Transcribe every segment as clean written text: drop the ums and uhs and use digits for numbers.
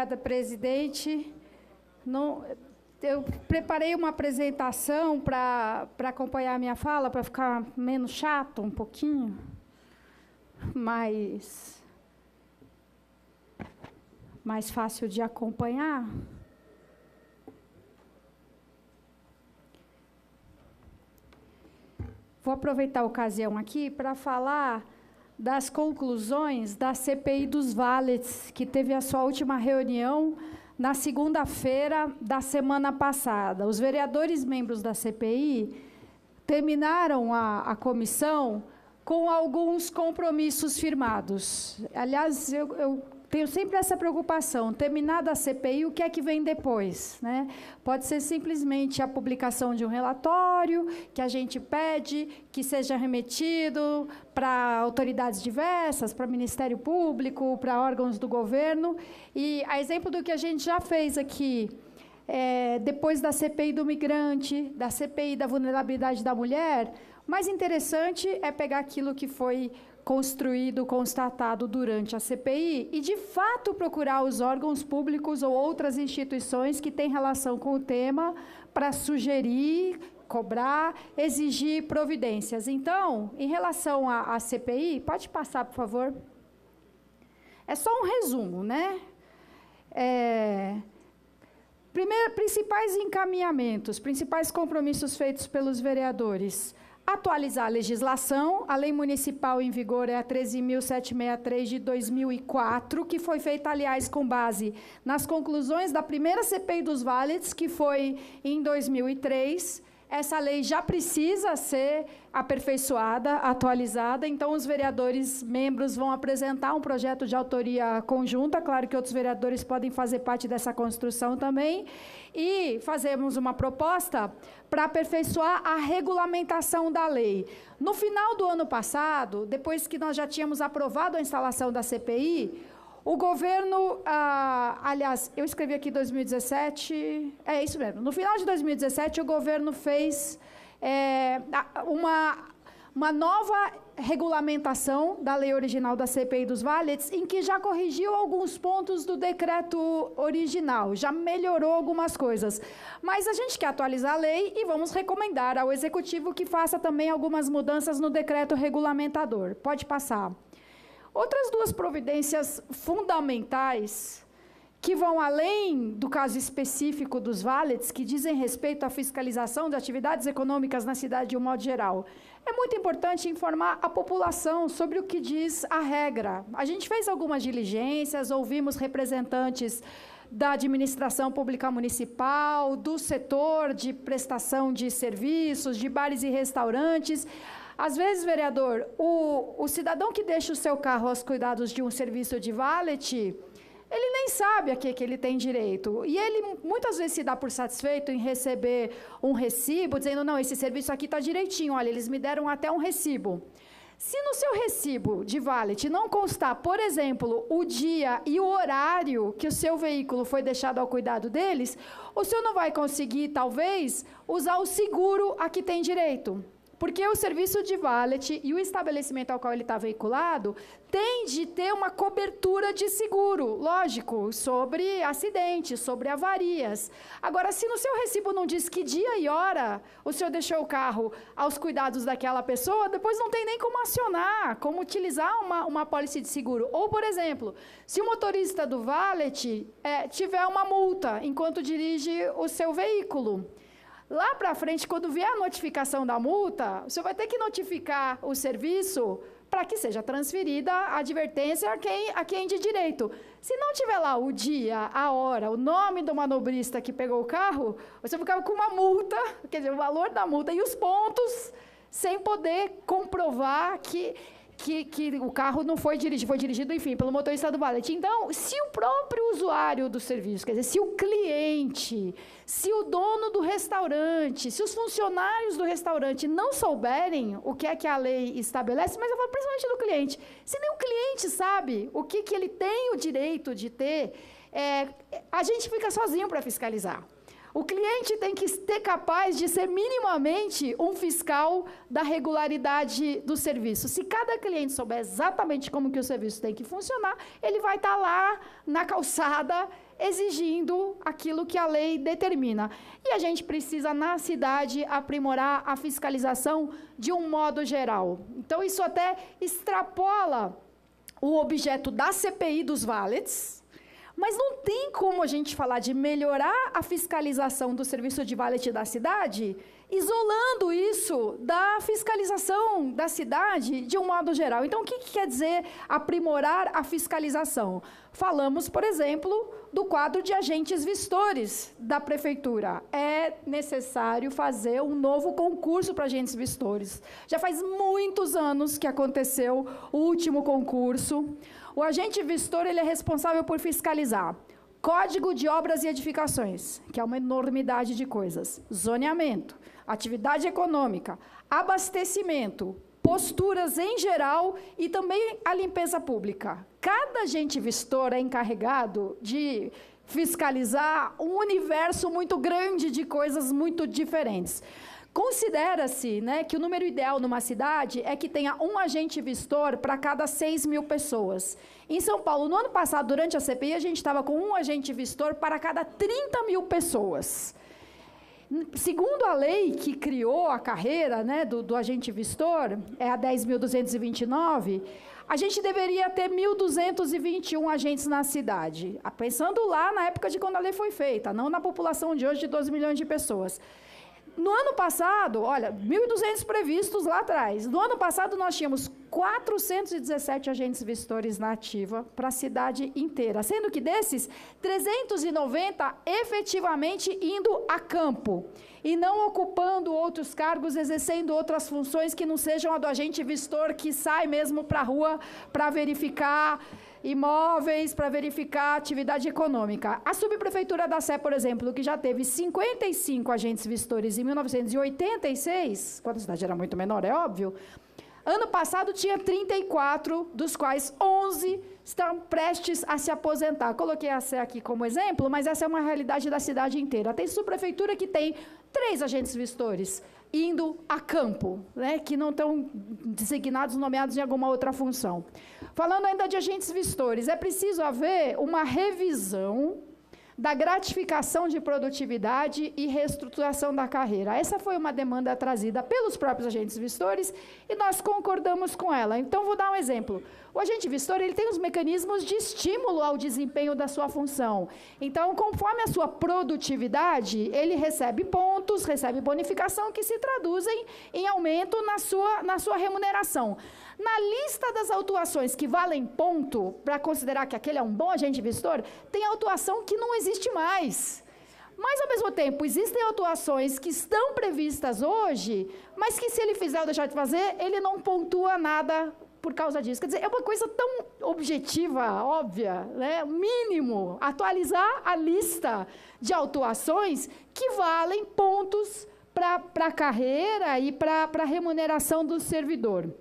Obrigada, presidente. Eu preparei uma apresentação para acompanhar a minha fala, para ficar menos chato um pouquinho, mais fácil de acompanhar. Vou aproveitar a ocasião aqui para falar das conclusões da CPI dos valets, que teve a sua última reunião na segunda-feira da semana passada. Os vereadores membros da CPI terminaram a comissão com alguns compromissos firmados. Aliás, eu tenho sempre essa preocupação, terminada a CPI, o que é que vem depois, né? Pode ser simplesmente a publicação de um relatório, que a gente pede que seja remetido para autoridades diversas, para Ministério Público, para órgãos do governo. E, a exemplo do que a gente já fez aqui, depois da CPI do migrante, da CPI da vulnerabilidade da mulher, o mais interessante é pegar aquilo que foi construído, constatado durante a CPI e, de fato, procurar os órgãos públicos ou outras instituições que têm relação com o tema para sugerir, cobrar, exigir providências. Então, em relação à CPI, pode passar, por favor? É só um resumo, né? Primeiro, principais encaminhamentos, principais compromissos feitos pelos vereadores. Atualizar a legislação, a lei municipal em vigor é a 13.763 de 2004, que foi feita, aliás, com base nas conclusões da primeira CPI dos valets, que foi em 2003. Essa lei já precisa ser aperfeiçoada, atualizada, então os vereadores membros vão apresentar um projeto de autoria conjunta, claro que outros vereadores podem fazer parte dessa construção também, e fazemos uma proposta para aperfeiçoar a regulamentação da lei. No final do ano passado, depois que nós já tínhamos aprovado a instalação da CPI, o governo, aliás, eu escrevi aqui 2017, é isso mesmo, no final de 2017 o governo fez uma nova regulamentação da lei original da CPI dos valets, em que já corrigiu alguns pontos do decreto original, já melhorou algumas coisas. Mas a gente quer atualizar a lei e vamos recomendar ao Executivo que faça também algumas mudanças no decreto regulamentador. Pode passar. Outras duas providências fundamentais, que vão além do caso específico dos valets, que dizem respeito à fiscalização de atividades econômicas na cidade de um modo geral. É muito importante informar a população sobre o que diz a regra. A gente fez algumas diligências, ouvimos representantes da administração pública municipal, do setor de prestação de serviços, de bares e restaurantes. Às vezes, vereador, o cidadão que deixa o seu carro aos cuidados de um serviço de valet, ele nem sabe a que ele tem direito. E ele, muitas vezes, se dá por satisfeito em receber um recibo, dizendo, não, esse serviço aqui está direitinho, olha, eles me deram até um recibo. Se no seu recibo de valet não constar, por exemplo, o dia e o horário que o seu veículo foi deixado ao cuidado deles, o senhor não vai conseguir, talvez, usar o seguro a que tem direito. Porque o serviço de valet e o estabelecimento ao qual ele está veiculado tem de ter uma cobertura de seguro, lógico, sobre acidentes, sobre avarias. Agora, se no seu recibo não diz que dia e hora o senhor deixou o carro aos cuidados daquela pessoa, depois não tem nem como acionar, como utilizar uma apólice de seguro. Ou, por exemplo, se o motorista do valet tiver uma multa enquanto dirige o seu veículo, lá para frente, quando vier a notificação da multa, o senhor vai ter que notificar o serviço para que seja transferida a advertência a quem de direito. Se não tiver lá o dia, a hora, o nome do manobrista que pegou o carro, você ficava com uma multa, quer dizer, o valor da multa e os pontos, sem poder comprovar que o carro não foi dirigido, enfim, pelo motorista do valet. Então, se o próprio usuário do serviço, quer dizer, se o cliente, se o dono do restaurante, se os funcionários do restaurante não souberem o que é que a lei estabelece, mas eu falo principalmente do cliente, se nem o cliente sabe o que ele tem o direito de ter, a gente fica sozinho para fiscalizar. O cliente tem que ser capaz de ser minimamente um fiscal da regularidade do serviço. Se cada cliente souber exatamente como que o serviço tem que funcionar, ele vai estar lá na calçada exigindo aquilo que a lei determina. E a gente precisa, na cidade, aprimorar a fiscalização de um modo geral. Então, isso até extrapola o objeto da CPI dos valets, mas não tem como a gente falar de melhorar a fiscalização do serviço de valet da cidade, isolando isso da fiscalização da cidade de um modo geral. Então, o que quer dizer aprimorar a fiscalização? Falamos, por exemplo, do quadro de agentes vistores da prefeitura. É necessário fazer um novo concurso para agentes vistores. Já faz muitos anos que aconteceu o último concurso. O agente vistor ele é responsável por fiscalizar Código de Obras e Edificações, que é uma enormidade de coisas, zoneamento, atividade econômica, abastecimento, posturas em geral e também a limpeza pública. Cada agente vistor é encarregado de fiscalizar um universo muito grande de coisas muito diferentes. Considera-se, né, que o número ideal numa cidade é que tenha um agente vistor para cada 6.000 pessoas. Em São Paulo, no ano passado, durante a CPI, a gente estava com um agente vistor para cada 30.000 pessoas. Segundo a lei que criou a carreira, né, do agente vistor, é a 10.229, a gente deveria ter 1.221 agentes na cidade. Pensando lá na época de quando a lei foi feita, não na população de hoje de 12 milhões de pessoas. No ano passado, olha, 1.200 previstos lá atrás. No ano passado, nós tínhamos 417 agentes vistores na ativa para a cidade inteira, sendo que desses, 390 efetivamente indo a campo e não ocupando outros cargos, exercendo outras funções que não sejam a do agente vistor que sai mesmo para a rua para verificar imóveis, para verificar atividade econômica. A subprefeitura da Sé, por exemplo, que já teve 55 agentes vistores em 1986, quando a cidade era muito menor, é óbvio, ano passado tinha 34, dos quais 11 estão prestes a se aposentar. Coloquei a Sé aqui como exemplo, mas essa é uma realidade da cidade inteira. Tem subprefeitura que tem 3 agentes vistores indo a campo, né, que não estão designados, nomeados em alguma outra função. Falando ainda de agentes vistores, é preciso haver uma revisão da gratificação de produtividade e reestruturação da carreira. Essa foi uma demanda trazida pelos próprios agentes vistores e nós concordamos com ela. Então, vou dar um exemplo. O agente vistor ele tem os mecanismos de estímulo ao desempenho da sua função. Então, conforme a sua produtividade, ele recebe pontos, recebe bonificação que se traduzem em aumento na sua remuneração. Na lista das autuações que valem ponto, para considerar que aquele é um bom agente vistor, tem autuação que não existe mais. Mas, ao mesmo tempo, existem autuações que estão previstas hoje, mas que, se ele fizer ou deixar de fazer, ele não pontua nada por causa disso. Quer dizer, é uma coisa tão objetiva, óbvia, né? Mínimo, atualizar a lista de autuações que valem pontos para a carreira e para a remuneração do servidor.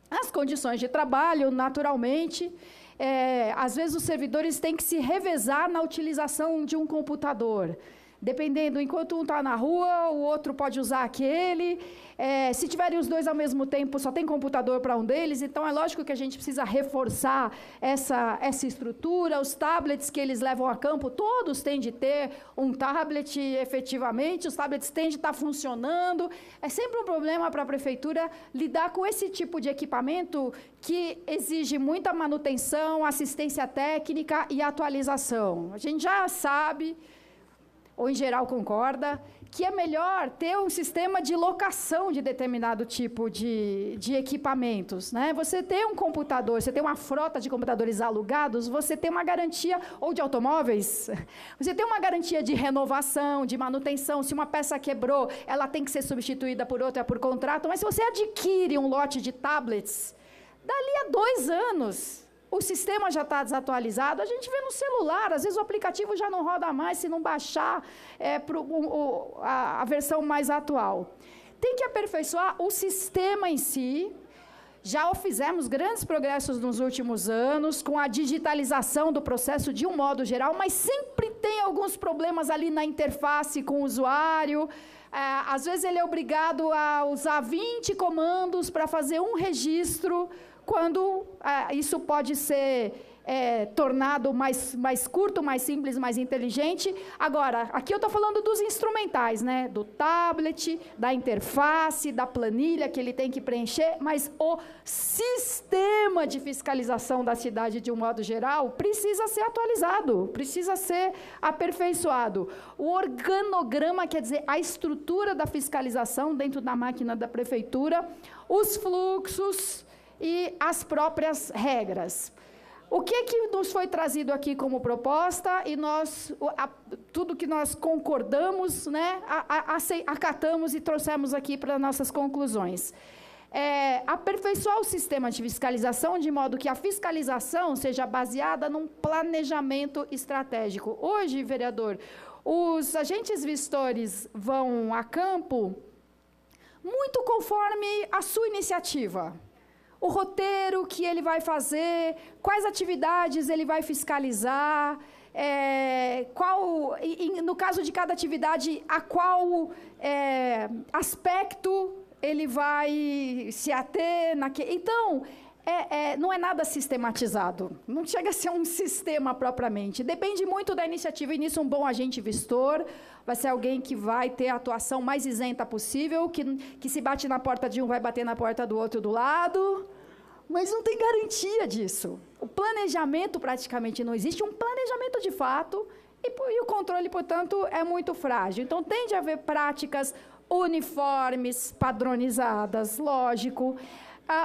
As condições de trabalho, naturalmente, às vezes os servidores têm que se revezar na utilização de um computador. Dependendo, enquanto um está na rua, o outro pode usar aquele. Se tiverem os dois ao mesmo tempo, só tem computador para um deles, então é lógico que a gente precisa reforçar essa estrutura. Os tablets que eles levam a campo, todos têm de ter um tablet efetivamente, os tablets têm de estar funcionando. É sempre um problema para a prefeitura lidar com esse tipo de equipamento que exige muita manutenção, assistência técnica e atualização. A gente já sabe, ou em geral concorda, que é melhor ter um sistema de locação de determinado tipo de equipamentos, né? Você tem um computador, você tem uma frota de computadores alugados, você tem uma garantia, ou de automóveis, você tem uma garantia de renovação, de manutenção. Se uma peça quebrou, ela tem que ser substituída por outra por contrato, mas se você adquire um lote de tablets, dali a 2 anos, o sistema já está desatualizado, a gente vê no celular, às vezes o aplicativo já não roda mais se não baixar a versão mais atual. Tem que aperfeiçoar o sistema em si. Já fizemos grandes progressos nos últimos anos com a digitalização do processo de um modo geral, mas sempre tem alguns problemas ali na interface com o usuário. Às vezes ele é obrigado a usar 20 comandos para fazer um registro, quando isso pode ser tornado mais curto, mais simples, mais inteligente. Agora, aqui eu estou falando dos instrumentais, né? Do tablet, da interface, da planilha que ele tem que preencher, mas o sistema de fiscalização da cidade, de um modo geral, precisa ser atualizado, precisa ser aperfeiçoado. O organograma, quer dizer, a estrutura da fiscalização dentro da máquina da prefeitura, os fluxos e as próprias regras. O que nos foi trazido aqui como proposta e tudo que nós concordamos, né, acatamos e trouxemos aqui para nossas conclusões. Aperfeiçoar o sistema de fiscalização de modo que a fiscalização seja baseada num planejamento estratégico. Hoje, vereador, os agentes vistores vão a campo muito conforme a sua iniciativa. O roteiro que ele vai fazer, quais atividades ele vai fiscalizar, no caso de cada atividade, a qual aspecto ele vai se ater. Então, não é nada sistematizado, não chega a ser um sistema propriamente, depende muito da iniciativa, e nisso um bom agente vistor vai ser alguém que vai ter a atuação mais isenta possível, que se bate na porta de um, vai bater na porta do outro do lado, mas não tem garantia disso. O planejamento praticamente não existe, um planejamento de fato, e o controle, portanto, é muito frágil. Então, tende a haver práticas uniformes, padronizadas, lógico.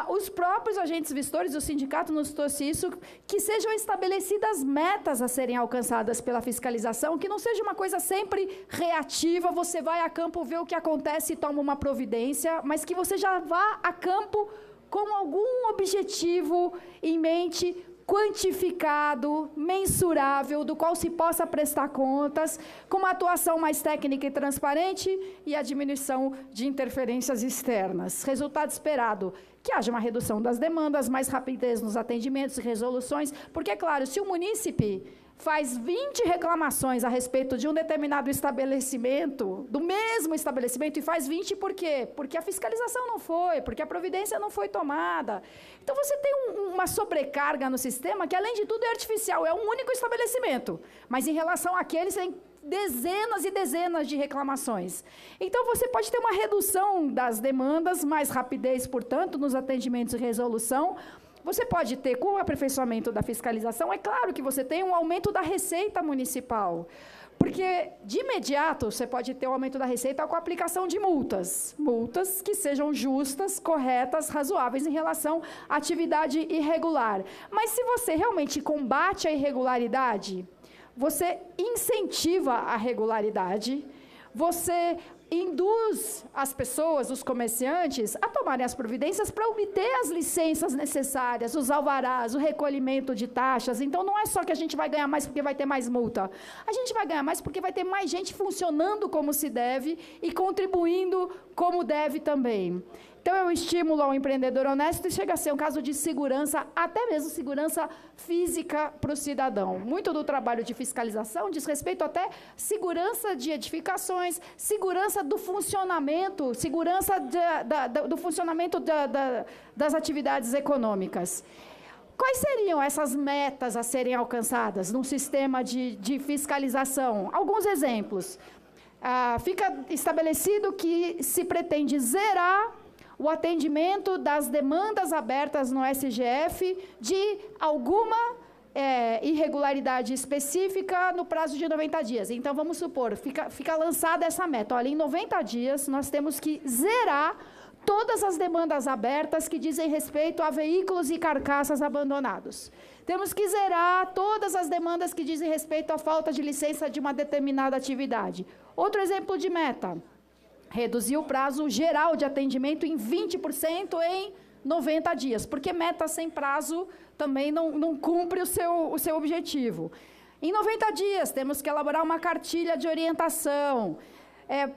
Os próprios agentes vistores, o sindicato nos trouxe isso, que sejam estabelecidas metas a serem alcançadas pela fiscalização, que não seja uma coisa sempre reativa, você vai a campo, vê o que acontece e toma uma providência, mas que você já vá a campo com algum objetivo em mente, quantificado, mensurável, do qual se possa prestar contas, com uma atuação mais técnica e transparente e a diminuição de interferências externas. Resultado esperado, que haja uma redução das demandas, mais rapidez nos atendimentos e resoluções, porque, é claro, se o munícipe faz 20 reclamações a respeito de um determinado estabelecimento, do mesmo estabelecimento, e faz 20 por quê? Porque a fiscalização não foi, porque a providência não foi tomada. Então, você tem uma sobrecarga no sistema que, além de tudo, é artificial, é um único estabelecimento, mas em relação àqueles, tem dezenas e dezenas de reclamações. Então, você pode ter uma redução das demandas, mais rapidez, portanto, nos atendimentos e resolução. Você pode ter, com o aperfeiçoamento da fiscalização, é claro que você tem um aumento da receita municipal, porque, de imediato, você pode ter um aumento da receita com a aplicação de multas que sejam justas, corretas, razoáveis em relação à atividade irregular. Mas, se você realmente combate a irregularidade, você incentiva a regularidade, você induz as pessoas, os comerciantes, a tomarem as providências para obter as licenças necessárias, os alvarás, o recolhimento de taxas. Então, não é só que a gente vai ganhar mais porque vai ter mais multa. A gente vai ganhar mais porque vai ter mais gente funcionando como se deve e contribuindo como deve também. Então, é um estímulo ao empreendedor honesto e chega a ser um caso de segurança, até mesmo segurança física para o cidadão. Muito do trabalho de fiscalização diz respeito até segurança de edificações, segurança do funcionamento, segurança do funcionamento das atividades econômicas. Quais seriam essas metas a serem alcançadas num sistema de fiscalização? Alguns exemplos. Fica estabelecido que se pretende zerar o atendimento das demandas abertas no SGF de alguma irregularidade específica no prazo de 90 dias. Então, vamos supor, fica lançada essa meta. Olha, em 90 dias, nós temos que zerar todas as demandas abertas que dizem respeito a veículos e carcaças abandonados. Temos que zerar todas as demandas que dizem respeito à falta de licença de uma determinada atividade. Outro exemplo de meta: reduzir o prazo geral de atendimento em 20% em 90 dias, porque meta sem prazo também não cumpre o seu objetivo. Em 90 dias, temos que elaborar uma cartilha de orientação,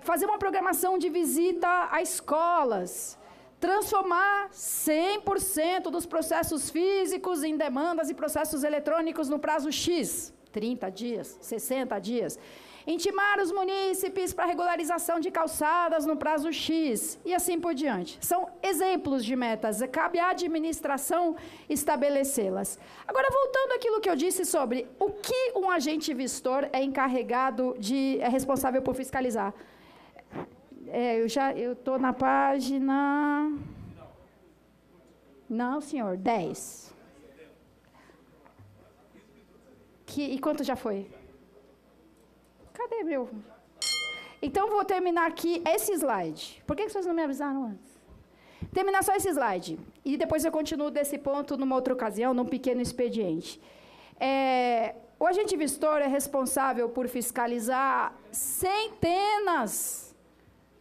fazer uma programação de visita a escolas, transformar 100% dos processos físicos em demandas e processos eletrônicos no prazo X, 30 dias, 60 dias. intimar os munícipes para regularização de calçadas no prazo X, e assim por diante. São exemplos de metas, cabe à administração estabelecê-las. Agora, voltando àquilo que eu disse sobre o que um agente vistor é encarregado é responsável por fiscalizar. Eu estou na página... Não, senhor, 10. E quanto já foi? Cadê meu? Então, vou terminar aqui esse slide. Por que vocês não me avisaram antes? Terminar só esse slide. E depois eu continuo desse ponto numa outra ocasião, num pequeno expediente. O agente vistor é responsável por fiscalizar centenas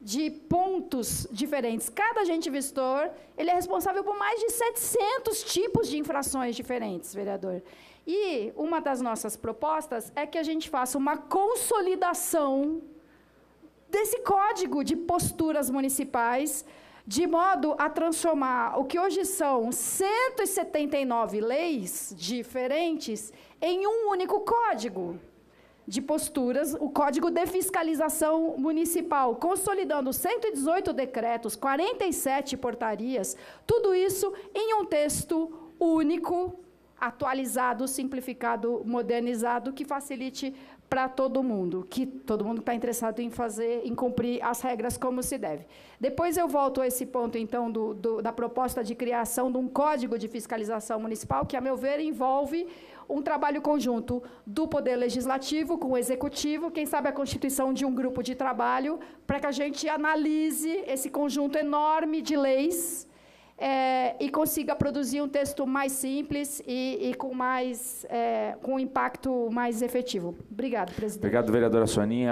de pontos diferentes. Cada agente vistor, ele é responsável por mais de 700 tipos de infrações diferentes, vereador. E uma das nossas propostas é que a gente faça uma consolidação desse código de posturas municipais, de modo a transformar o que hoje são 179 leis diferentes em um único código de posturas, o Código de Fiscalização Municipal, consolidando 118 decretos, 47 portarias, tudo isso em um texto único, atualizado, simplificado, modernizado, que facilite para todo mundo, que todo mundo está interessado em cumprir as regras como se deve. Depois eu volto a esse ponto, então, da proposta de criação de um Código de Fiscalização Municipal, que, a meu ver, envolve um trabalho conjunto do Poder Legislativo com o Executivo, quem sabe a constituição de um grupo de trabalho, para que a gente analise esse conjunto enorme de leis e consiga produzir um texto mais simples e com um impacto mais efetivo. Obrigado, presidente. Obrigado, vereadora Soninha.